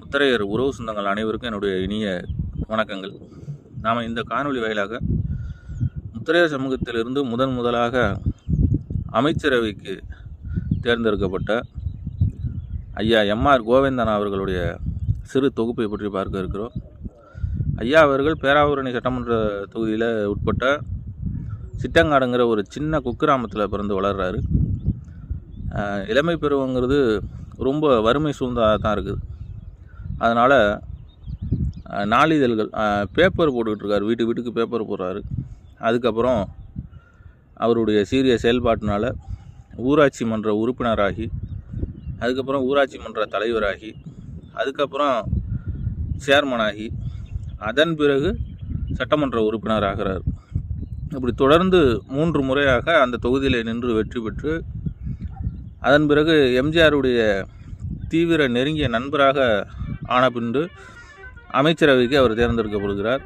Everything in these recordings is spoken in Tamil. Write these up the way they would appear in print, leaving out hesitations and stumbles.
முத்தரையர் உறவு சொந்தங்கள் அனைவருக்கும் என்னுடைய இனிய வணக்கங்கள். நாம் இந்த காணொளி வாயிலாக முத்தரையர் சமூகத்திலிருந்து முதலாக அமைச்சரவைக்கு தேர்ந்தெடுக்கப்பட்ட ஐயா எம்ஆர் கோவிந்தன் அவர்களுடைய சிறு தொகுப்பை பற்றி பார்க்க இருக்கிறோம். ஐயா அவர்கள் பேராவூரணி சட்டமன்ற தொகுதியில் உட்பட்ட சிட்டங்காடுங்கிற ஒரு சின்ன குக்கிராமத்தில் பிறந்து வளர்கிறாரு. இளமை பருவங்கிறது ரொம்ப வறுமை சூழ்ந்ததாக தான் இருக்குது. அதனால் நாளிதழ்கள் பேப்பர் போட்டுக்கிட்டுருக்கார், வீட்டுக்கு பேப்பர் போடுறாரு. அதுக்கப்புறம் அவருடைய சீரிய செயல்பாட்டினால் ஊராட்சி மன்ற உறுப்பினராகி, அதுக்கப்புறம் ஊராட்சி மன்ற தலைவராகி, அதுக்கப்புறம் சேர்மனாகி, அதன் பிறகு சட்டமன்ற உறுப்பினர் ஆகிறார். இப்படி தொடர்ந்து 3 முறையாக அந்த தொகுதியில் நின்று வெற்றி பெற்று, அதன் பிறகு எம்ஜிஆருடைய தீவிர நெருங்கிய நண்பராக ஆன பின்பு அமைச்சரவைக்கு அவர் தேர்ந்தெடுக்கப்படுகிறார்.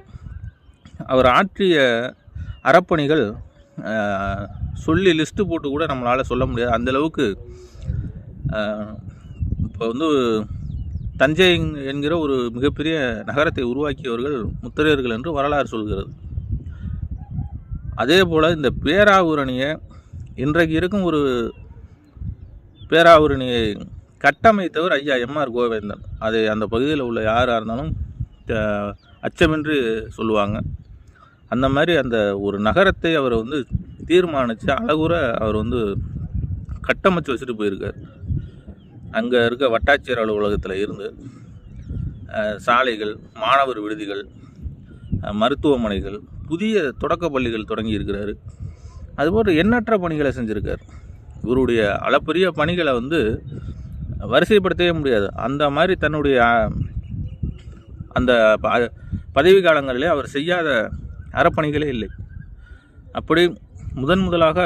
அவர் ஆற்றிய அறப்பணிகள் சொல்லி லிஸ்ட்டு போட்டு கூட நம்மளால் சொல்ல முடியாது. அந்தளவுக்கு இப்போ தஞ்சை என்கிற ஒரு மிகப்பெரிய நகரத்தை உருவாக்கியவர்கள் முத்தரையர்கள் என்று வரலாறு சொல்கிறது. அதே போல் இந்த பேராவூரணியை இன்றைக்கு இருக்கும் ஒரு பேராவூரணியை கட்டமைத்தவர் ஐயா எம்ஆர் கோவிந்தன். அதை அந்த பகுதியில் உள்ள யாராக இருந்தாலும் அச்சமின்றி சொல்லுவாங்க. அந்த மாதிரி அந்த ஒரு நகரத்தை அவர் தீர்மானித்து அழகுற அவர் கட்டமைச்சு வச்சுட்டு போயிருக்கார். அங்கே இருக்க வட்டாட்சியர் அலுவலகத்தில் இருந்து சாலைகள், மாணவர் விடுதிகள், மருத்துவமனைகள், புதிய தொடக்க பள்ளிகள் தொடங்கி இருக்கிறாரு. அதுபோல் எண்ணற்ற பணிகளை செஞ்சுருக்கார். இவருடைய அளப்பரிய பணிகளை வரிசைப்படுத்தவே முடியாது. அந்த மாதிரி தன்னுடைய அந்த பதவி காலங்களிலே அவர் செய்யாத அறப்பணிகளே இல்லை. அப்படி முதலாக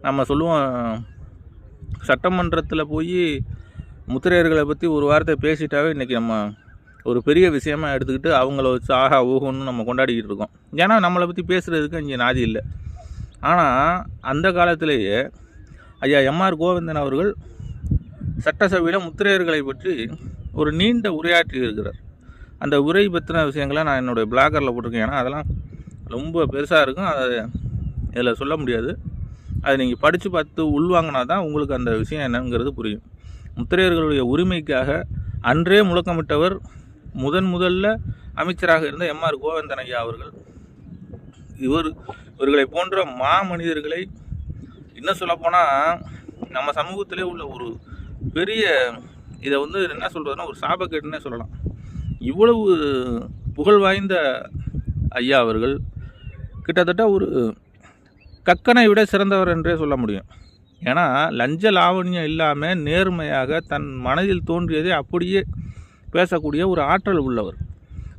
நம்ம சொல்லுவோம், சட்டமன்றத்தில் போய் முத்திரையர்களை பற்றி ஒரு வார்த்தை பேசிட்டாவே இன்றைக்கி நம்ம ஒரு பெரிய விஷயமாக எடுத்துக்கிட்டு அவங்கள வச்சு ஆஹா ஓஹோன்னு நம்ம கொண்டாடிக்கிட்டு இருக்கோம். ஏன்னா நம்மளை பற்றி பேசுகிறதுக்கு இங்கே நாதி இல்லை. ஆனால் அந்த காலத்திலேயே ஐயா எம்ஆர் கோவிந்தன் அவர்கள் சட்டசபையில் முத்திரையர்களை பற்றி ஒரு நீண்ட உரையாற்றி இருக்கிறார். அந்த உரை பற்றின விஷயங்களை நான் என்னுடைய பிளாகரில் போட்டிருக்கேன். ஏன்னா அதெல்லாம் ரொம்ப பெருசாக இருக்கும், அதை இதில் சொல்ல முடியாது. அதை நீங்கள் படித்து பார்த்து உள்வாங்கினா தான் உங்களுக்கு அந்த விஷயம் என்னங்கிறது புரியும். முத்திரையர்களுடைய உரிமைக்காக அன்றே முழக்கமிட்டவர் முதல்ல அமைச்சராக இருந்த எம்ஆர் கோவிந்தன் ஐயா அவர்கள். இவர்களை போன்ற மாமனிதர்களை இன்னும் சொல்லப்போனால் நம்ம சமூகத்திலே உள்ள ஒரு பெரிய இதை என்ன சொல்கிறதுனா ஒரு சாபக்கேட்டுன்னே சொல்லலாம். இவ்வளவு புகழ் வாய்ந்த ஐயா அவர்கள் கிட்டத்தட்ட ஒரு கக்கனை விட சிறந்தவர் என்றே சொல்ல முடியும். ஏன்னா லஞ்ச லாவணியம் இல்லாமல் நேர்மையாக தன் மனதில் தோன்றியதை அப்படியே பேசக்கூடிய ஒரு ஆற்றல் உள்ளவர்.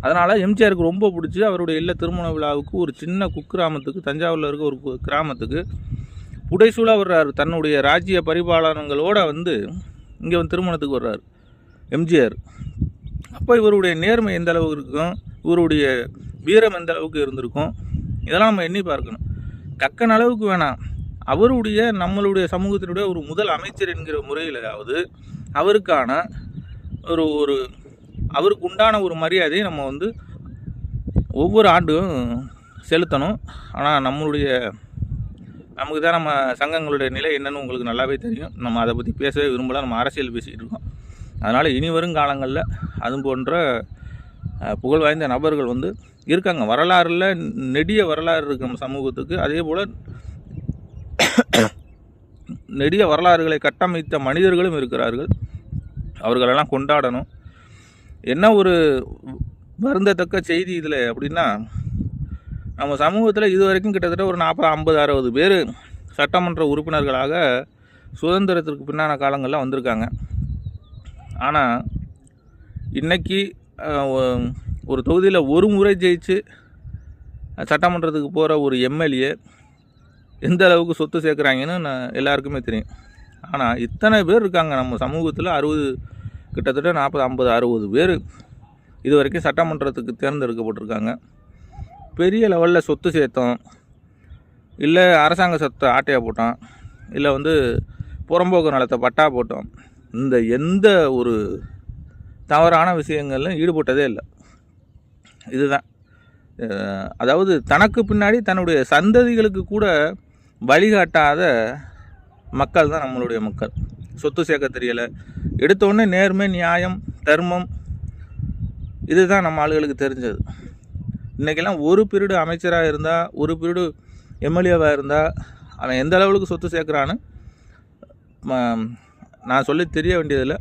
அதனால் எம்ஜிஆருக்கு ரொம்ப பிடிச்சி அவருடைய இல்ல திருமண விழாவுக்கு ஒரு சின்ன குக்கிராமத்துக்கு, தஞ்சாவூரில் இருக்க ஒரு கிராமத்துக்கு புடைசூழ வர்றார். தன்னுடைய ராஜ்ய பரிபாலனங்களோடு இங்கே திருமணத்துக்கு வர்றார் எம்ஜிஆர். அப்போ இவருடைய நேர்மை எந்த அளவுக்கு இருக்கும், இவருடைய வீரம் எந்த அளவுக்கு இருந்திருக்கும், இதெல்லாம் நம்ம எண்ணி பார்க்கணும். கக்கன் அளவுக்கு வேணாம், அவருடைய நம்மளுடைய சமூகத்தினுடைய ஒரு முதல் அமைச்சர் என்கிற முறையிலாவது அவருக்கான ஒரு அவருக்கு உண்டான ஒரு மரியாதையை நம்ம ஒவ்வொரு ஆண்டும் செலுத்தணும். ஆனால் நமக்கு தான் நம்ம சங்கங்களுடைய நிலை என்னன்னு உங்களுக்கு நல்லாவே தெரியும். நம்ம அதை பற்றி பேசவே விரும்பல, நம்ம அரசியல் பேசிக்கிட்டு இருக்கோம். அதனால் இனி வரும் காலங்களில் அது போன்ற புகழ் வாய்ந்த நபர்கள் இருக்காங்க. வரலாறில் நெடிய வரலாறு இருக்குது நம்ம சமூகத்துக்கு. அதே போல் நெடிய வரலாறுகளை கட்டமைத்த மனிதர்களும் இருக்கிறார்கள். அவர்களெல்லாம் கொண்டாடணும். என்ன ஒரு வருந்தத்தக்க செய்தி இதில் அப்படின்னா, நம்ம சமூகத்தில் இது வரைக்கும் கிட்டத்தட்ட ஒரு 40, 50, 60 பேர் சட்டமன்ற உறுப்பினர்களாக சுதந்திரத்திற்கு பின்னான காலங்களில் வந்திருக்காங்க. ஆனால் இன்றைக்கி ஒரு தொகுதியில் ஒரு முறை ஜெயிச்சு சட்டமன்றத்துக்கு போகிற ஒரு எம்எல்ஏ எந்த அளவுக்கு சொத்து சேர்க்குறாங்கன்னு எல்லாருக்குமே தெரியும். ஆனால் இத்தனை பேர் இருக்காங்க நம்ம சமூகத்தில். கிட்டத்தட்ட 40, 50, 60 பேர் இது வரைக்கும் சட்டமன்றத்துக்கு தேர்ந்தெடுக்கப்பட்டிருக்காங்க. பெரிய லெவலில் சொத்து சேர்த்தோம், இல்லை அரசாங்க சொத்தை ஆட்டையாக போட்டோம், இல்லை புறம்போக்கு நிலத்தை பட்டா போட்டோம், இந்த எந்த ஒரு தவறான விஷயங்கள்ல ஈடுபட்டதே இல்லை. இதுதான் அதாவது தனக்கு பின்னாடி தன்னுடைய சந்ததிகளுக்கு கூட வழிகாட்டாத மக்கள் தான் நம்மளுடைய மக்கள். சொத்து சேர்க்க தெரியலை, எடுத்தோடனே நேர்மை, நியாயம், தர்மம் இதுதான் நம்ம ஆளுகளுக்கு தெரிஞ்சது. இன்றைக்கெல்லாம் ஒரு பீரியடு அமைச்சராக இருந்தால், ஒரு பீரியடு எம்எல்ஏவாக இருந்தால் அவன் எந்த அளவுக்கு சொத்து சேர்க்குறான்னு நான் சொல்லி தெரிய வேண்டியதில்லை.